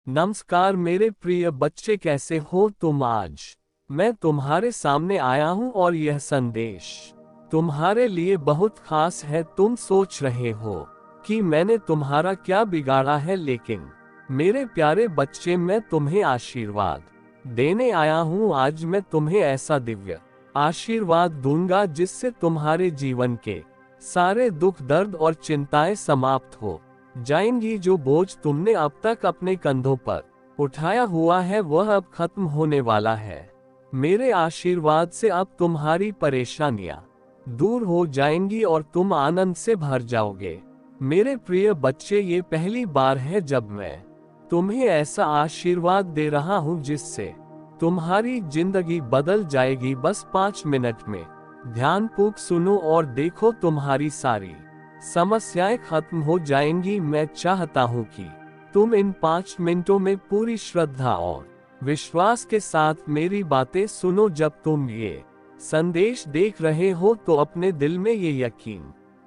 नमस्कार मेरे प्रिय बच्चे, कैसे हो तुम आज। मैं तुम्हारे सामने आया हूं और यह संदेश तुम्हारे लिए बहुत खास है। तुम सोच रहे हो कि मैंने तुम्हारा क्या बिगाड़ा है, लेकिन मेरे प्यारे बच्चे, मैं तुम्हें आशीर्वाद देने आया हूं। आज मैं तुम्हें ऐसा दिव्य आशीर्वाद दूंगा जिससे तुम्हारे जीवन के सारे दुख, दर्द और चिंताएं समाप्त हो जाएंगी। जो बोझ तुमने अब तक अपने कंधों पर उठाया हुआ है वह अब खत्म होने वाला है। मेरे आशीर्वाद से अब तुम्हारी परेशानियां दूर हो जाएंगी और तुम आनंद से भर जाओगे। मेरे प्रिय बच्चे, ये पहली बार है जब मैं तुम्हें ऐसा आशीर्वाद दे रहा हूं जिससे तुम्हारी जिंदगी बदल जाएगी। बस 5 मिनट में ध्यानपूर्वक सुनो और देखो, तुम्हारी सारी समस्याएं खत्म हो जाएंगी। मैं चाहता हूं कि तुम इन 5 मिनटों में पूरी श्रद्धा और विश्वास के साथ मेरी बातें सुनो। जब तुम ये संदेश देख रहे हो तो अपने दिल में ये यकीन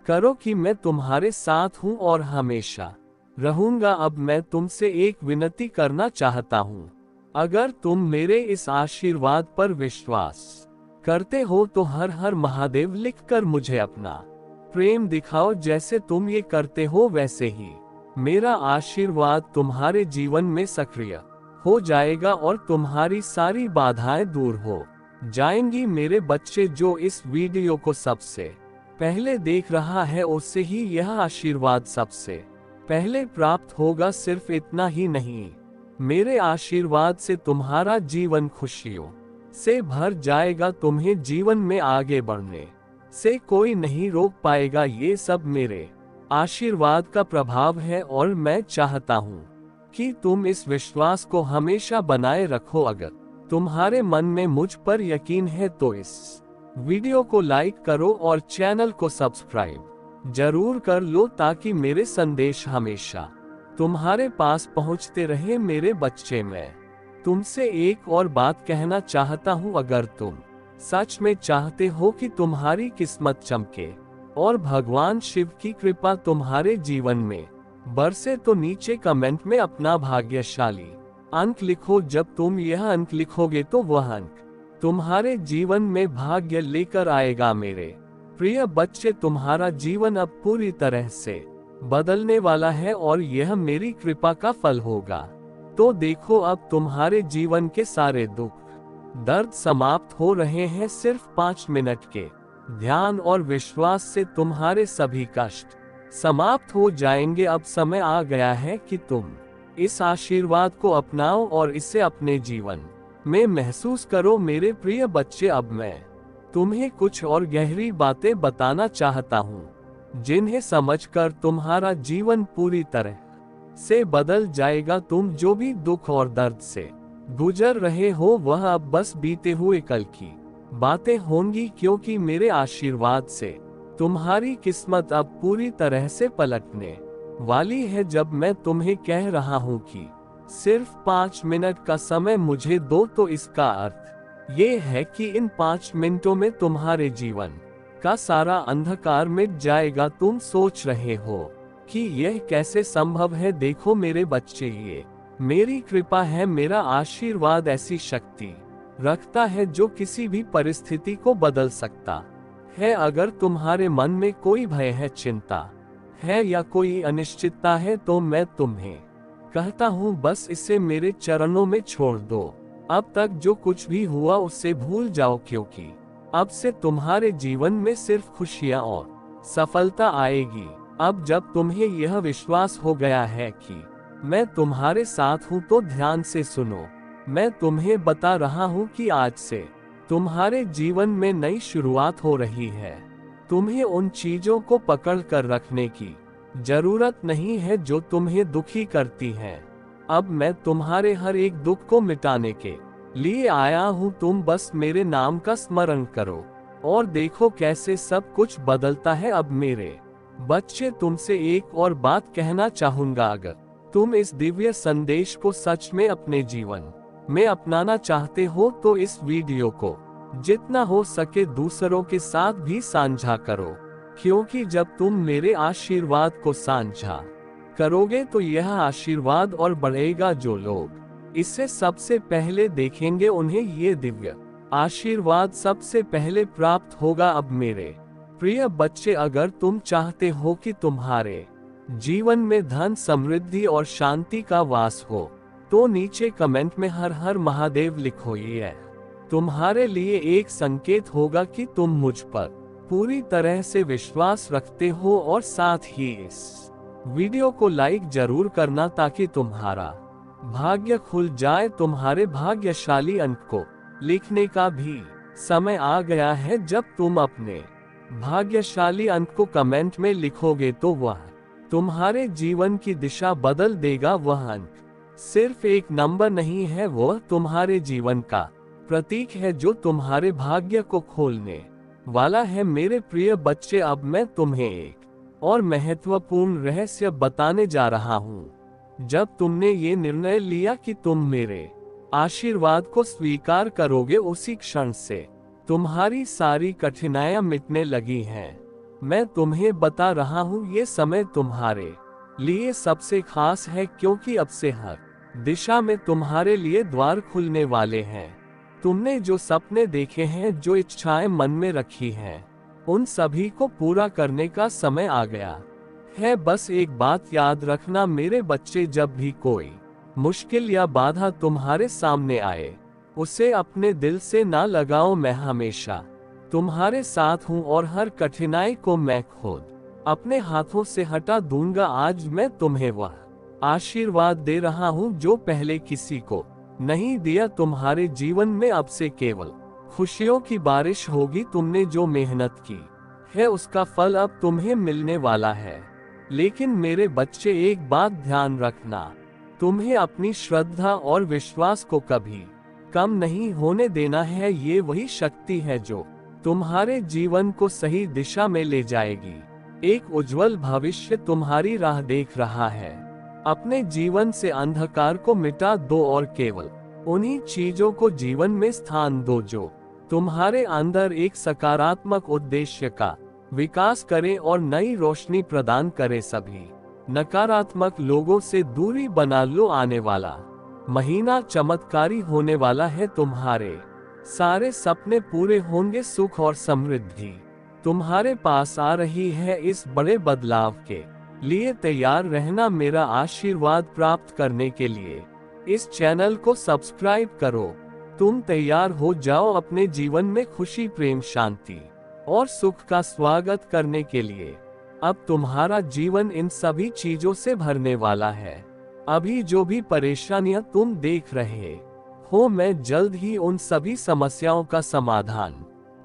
करो कि मैं तुम्हारे साथ हूं और हमेशा रहूंगा। अब मैं तुमसे एक विनती करना चाहता हूं। अगर तुम मेरे इस आशीर्वाद पर विश्वास करते हो तो हर हर महादेव लिखकर मुझे अपना प्रेम दिखाओ। जैसे तुम ये करते हो वैसे ही मेरा आशीर्वाद तुम्हारे जीवन में सक्रिय हो जाएगा और तुम्हारी सारी बाधाएं दूर हो जाएंगी। मेरे बच्चे, जो इस वीडियो को सबसे पहले देख रहा है उससे ही यह आशीर्वाद सबसे पहले प्राप्त होगा। सिर्फ इतना ही नहीं, मेरे आशीर्वाद से तुम्हारा जीवन खुशियों से भर जाएगा। तुम्हें जीवन में आगे बढ़ने से कोई नहीं रोक पाएगा। ये सब मेरे आशीर्वाद का प्रभाव है और मैं चाहता हूँ कि तुम इस विश्वास को हमेशा बनाए रखो। अगर तुम्हारे मन में मुझ पर यकीन है तो इस वीडियो को लाइक करो और चैनल को सब्सक्राइब जरूर कर लो ताकि मेरे संदेश हमेशा तुम्हारे पास पहुंचते रहे। मेरे बच्चे, मैं तुमसे एक और बात कहना चाहता हूँ। अगर तुम सच में चाहते हो कि तुम्हारी किस्मत चमके और भगवान शिव की कृपा तुम्हारे जीवन में बरसे तो नीचे कमेंट में अपना भाग्यशाली अंक लिखो। जब तुम यह अंक लिखोगे तो वह अंक तुम्हारे जीवन में भाग्य लेकर आएगा। मेरे प्रिय बच्चे, तुम्हारा जीवन अब पूरी तरह से बदलने वाला है और यह मेरी कृपा का फल होगा। तो देखो, अब तुम्हारे जीवन के सारे दुख, दर्द समाप्त हो रहे हैं। सिर्फ 5 मिनट के ध्यान और विश्वास से तुम्हारे सभी कष्ट समाप्त हो जाएंगे। अब समय आ गया है कि तुम इस आशीर्वाद को अपनाओ और इसे अपने जीवन में महसूस करो। मेरे प्रिय बच्चे, अब मैं तुम्हें कुछ और गहरी बातें बताना चाहता हूँ जिन्हें समझकर तुम्हारा जीवन पूरी तरह से बदल जाएगा। तुम जो भी दुख और दर्द से गुजर रहे हो वह अब बस बीते हुए कल की बातें होंगी, क्योंकि मेरे आशीर्वाद से तुम्हारी किस्मत अब पूरी तरह से पलटने वाली है। जब मैं तुम्हें कह रहा हूँ कि सिर्फ 5 मिनट का समय मुझे दो, तो इसका अर्थ ये है कि इन 5 मिनटों में तुम्हारे जीवन का सारा अंधकार मिट जाएगा। तुम सोच रहे हो कि यह कैसे संभव है। देखो मेरे बच्चे, ये मेरी कृपा है। मेरा आशीर्वाद ऐसी शक्ति रखता है जो किसी भी परिस्थिति को बदल सकता है। अगर तुम्हारे मन में कोई भय है, चिंता है या कोई अनिश्चितता है तो मैं तुम्हें कहता हूँ बस इसे मेरे चरणों में छोड़ दो। अब तक जो कुछ भी हुआ उससे भूल जाओ, क्योंकि अब से तुम्हारे जीवन में सिर्फ खुशियाँ और सफलता आएगी। अब जब तुम्हें यह विश्वास हो गया है कि मैं तुम्हारे साथ हूँ तो ध्यान से सुनो। मैं तुम्हें बता रहा हूँ कि आज से तुम्हारे जीवन में नई शुरुआत हो रही है। तुम्हें उन चीजों को पकड़ कर रखने की जरूरत नहीं है जो तुम्हें दुखी करती हैं। अब मैं तुम्हारे हर एक दुख को मिटाने के लिए आया हूँ। तुम बस मेरे नाम का स्मरण करो और देखो कैसे सब कुछ बदलता है। अब मेरे बच्चे, तुमसे एक और बात कहना चाहूंगा। अगर तुम इस दिव्य संदेश को सच में अपने जीवन में अपनाना चाहते हो तो इस वीडियो को जितना हो सके दूसरों के साथ भी साझा करो, क्योंकि जब तुम मेरे आशीर्वाद को साझा करोगे तो यह आशीर्वाद और बढ़ेगा। जो लोग इसे सबसे पहले देखेंगे उन्हें ये दिव्य आशीर्वाद सबसे पहले प्राप्त होगा। अब मेरे प्रिय बच्चे, अगर तुम चाहते हो कि तुम्हारे जीवन में धन, समृद्धि और शांति का वास हो, तो नीचे कमेंट में हर हर महादेव लिखो। ये तुम्हारे लिए एक संकेत होगा कि तुम मुझ पर पूरी तरह से विश्वास रखते हो, और साथ ही इस वीडियो को लाइक जरूर करना ताकि तुम्हारा भाग्य खुल जाए। तुम्हारे भाग्यशाली अंक को लिखने का भी समय आ गया है। जब तुम अपने भाग्यशाली अंक को कमेंट में लिखोगे तो वह तुम्हारे जीवन की दिशा बदल देगा। वह अंक सिर्फ एक नंबर नहीं है, वह तुम्हारे जीवन का प्रतीक है जो तुम्हारे भाग्य को खोलने वाला है। मेरे प्रिय बच्चे, अब मैं तुम्हें एक और महत्वपूर्ण रहस्य बताने जा रहा हूँ। जब तुमने ये निर्णय लिया कि तुम मेरे आशीर्वाद को स्वीकार करोगे, उसी क्षण से तुम्हारी सारी कठिनाइयां मिटने लगी हैं। मैं तुम्हें बता रहा हूँ, ये समय तुम्हारे लिए सबसे खास है, क्योंकि अब से हर दिशा में तुम्हारे लिए द्वार खुलने वाले हैं। तुमने जो सपने देखे हैं, जो इच्छाएं मन में रखी हैं, उन सभी को पूरा करने का समय आ गया है। बस एक बात याद रखना मेरे बच्चे, जब भी कोई मुश्किल या बाधा तुम्हारे सामने आए, उसे अपने दिल से ना लगाओ। मैं हमेशा तुम्हारे साथ हूँ और हर कठिनाई को मैं खुद अपने हाथों से हटा दूंगा। आज मैं तुम्हें वह आशीर्वाद दे रहा हूँ जो पहले किसी को नहीं दिया। तुम्हारे जीवन में अब से केवल खुशियों की बारिश होगी। तुमने जो मेहनत की है उसका फल अब तुम्हें मिलने वाला है। लेकिन मेरे बच्चे, एक बात ध्यान रखना, तुम्हें अपनी श्रद्धा और विश्वास को कभी कम नहीं होने देना है। ये वही शक्ति है जो तुम्हारे जीवन को सही दिशा में ले जाएगी। एक उज्जवल भविष्य तुम्हारी राह देख रहा है। अपने जीवन से अंधकार को मिटा दो और केवल उन्हीं चीजों को जीवन में स्थान दो जो तुम्हारे अंदर एक सकारात्मक उद्देश्य का विकास करे और नई रोशनी प्रदान करे। सभी नकारात्मक लोगों से दूरी बना लो। आने वाला महीना चमत्कारी होने वाला है। तुम्हारे सारे सपने पूरे होंगे। सुख और समृद्धि तुम्हारे पास आ रही है। इस बड़े बदलाव के लिए तैयार रहना। मेरा आशीर्वाद प्राप्त करने के लिए इस चैनल को सब्सक्राइब करो। तुम तैयार हो जाओ अपने जीवन में खुशी, प्रेम, शांति और सुख का स्वागत करने के लिए। अब तुम्हारा जीवन इन सभी चीजों से भरने वाला है। अभी जो भी परेशानियां तुम देख रहे हो, मैं जल्द ही उन सभी समस्याओं का समाधान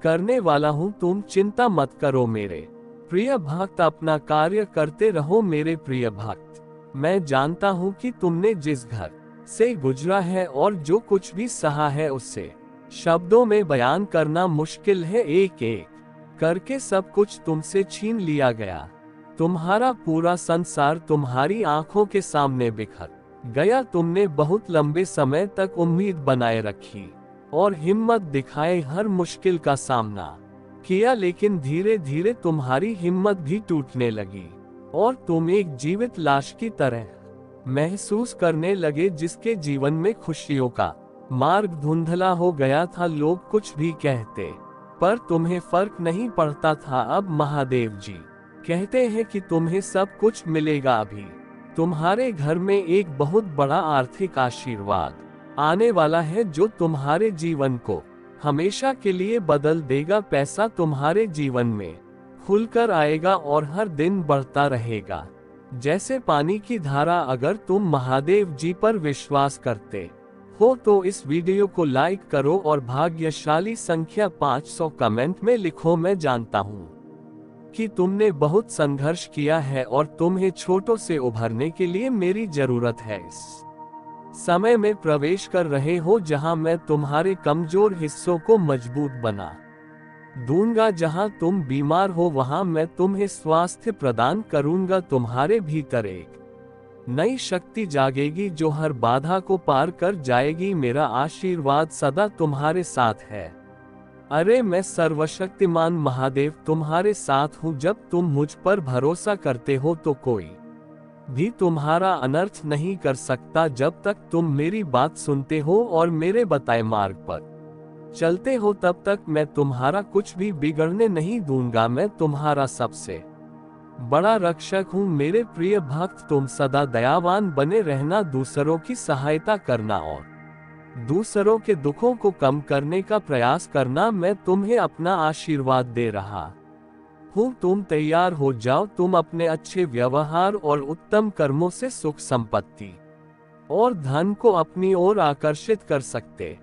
करने वाला हूं। तुम चिंता मत करो मेरे प्रिय भक्त, अपना कार्य करते रहो। मेरे प्रिय भक्त, मैं जानता हूं कि तुमने जिस घर से गुजरा है और जो कुछ भी सहा है, उससे शब्दों में बयान करना मुश्किल है। एक एक करके सब कुछ तुमसे छीन लिया गया। तुम्हारा पूरा संसार तुम्हारी आंखों के सामने बिखर गया। तुमने बहुत लंबे समय तक उम्मीद बनाए रखी और हिम्मत दिखाए हर मुश्किल का सामना किया, लेकिन धीरे धीरे तुम्हारी हिम्मत भी टूटने लगी और तुम एक जीवित लाश की तरह महसूस करने लगे, जिसके जीवन में खुशियों का मार्ग धुंधला हो गया था। लोग कुछ भी कहते, पर तुम्हें फर्क नहीं पड़ता था। अब महादेव जी कहते हैं कि तुम्हें सब कुछ मिलेगा। अभी तुम्हारे घर में एक बहुत बड़ा आर्थिक आशीर्वाद आने वाला है जो तुम्हारे जीवन को हमेशा के लिए बदल देगा। पैसा तुम्हारे जीवन में खुलकर आएगा और हर दिन बढ़ता रहेगा जैसे पानी की धारा। अगर तुम महादेव जी पर विश्वास करते हो तो इस वीडियो को लाइक करो और भाग्यशाली संख्या 500 कमेंट में लिखो। मैं जानता हूँ कि तुमने बहुत संघर्ष किया है और तुम्हें छोटों से उभरने के लिए मेरी जरूरत है। इस समय में प्रवेश कर रहे हो जहां मैं तुम्हारे कमजोर हिस्सों को मजबूत बना दूंगा। जहां तुम बीमार हो वहां मैं तुम्हें स्वास्थ्य प्रदान करूंगा। तुम्हारे भीतर एक नई शक्ति जागेगी जो हर बाधा को पार कर जाएगी। मेरा आशीर्वाद सदा तुम्हारे साथ है। अरे मैं सर्वशक्तिमान महादेव तुम्हारे साथ हूँ। जब तुम मुझ पर भरोसा करते हो तो कोई भी तुम्हारा अनर्थ नहीं कर सकता जब तक तुम मेरी बात सुनते हो और मेरे बताए मार्ग पर चलते हो। तब तक मैं तुम्हारा कुछ भी बिगड़ने नहीं दूंगा। मैं तुम्हारा सबसे बड़ा रक्षक हूँ। मेरे प्रिय भक्त, तुम सदा दयावान बने रहना, दूसरों की सहायता करना और दूसरों के दुखों को कम करने का प्रयास करना। मैं तुम्हें अपना आशीर्वाद दे रहा हूँ। तुम तैयार हो जाओ। तुम अपने अच्छे व्यवहार और उत्तम कर्मों से सुख संपत्ति और धन को अपनी ओर आकर्षित कर सकते